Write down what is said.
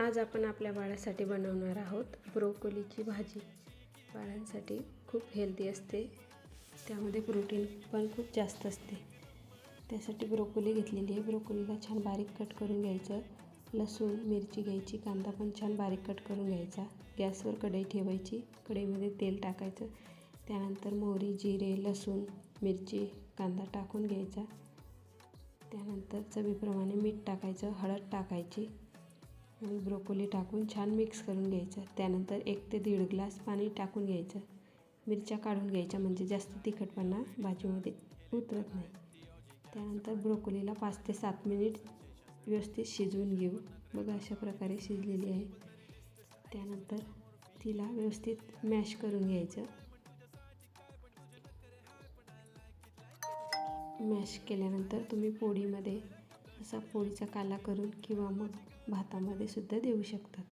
आज आपण आपल्या बाळासाठी बनवणार आहोत ब्रोकोलीची भाजी। बाळांसाठी खूप हेल्दी असते, त्यामध्ये प्रोटीन पण खूप जास्त असते। त्यासाठी ब्रोकोली घेतलेली आहे। ब्रोकोलीला छान बारीक कट करून घ्यायचं। लसूण मिरची घ्यायची, कांदा पण छान बारीक कट करून घ्यायचा। गॅसवर कढई ठेवायची, कढईमध्ये तेल टाकायचं, त्यानंतर मोहरी जिरे लसूण मिरची कांदा टाकून घ्यायचा। त्यानंतर चवीप्रमाणे मीठ टाकायचं, हळद टाकायची आणि ब्रोकोली टाकून छान मिक्स करून घ्यायचं। त्यानंतर 1 ते 1.5 ग्लास पाणी टाकून घ्यायचं। मिरच्या काढून घ्यायच्या म्हणजे जास्त तिखटपणा भाजीमध्ये उतरत नाही। त्यानंतर ब्रोकोलीला 5 ते 7 मिनिट व्यवस्थित शिजवून घेऊ। बघा अशा प्रकारे शिजलेली आहे। त्यानंतर तिला व्यवस्थित मॅश करून घ्यायचं। मॅश केल्यानंतर तुम्ही पोळीमध्ये असा पोळीचा काला करून किंवा मग भातामध्ये सुद्धा देऊ शकता।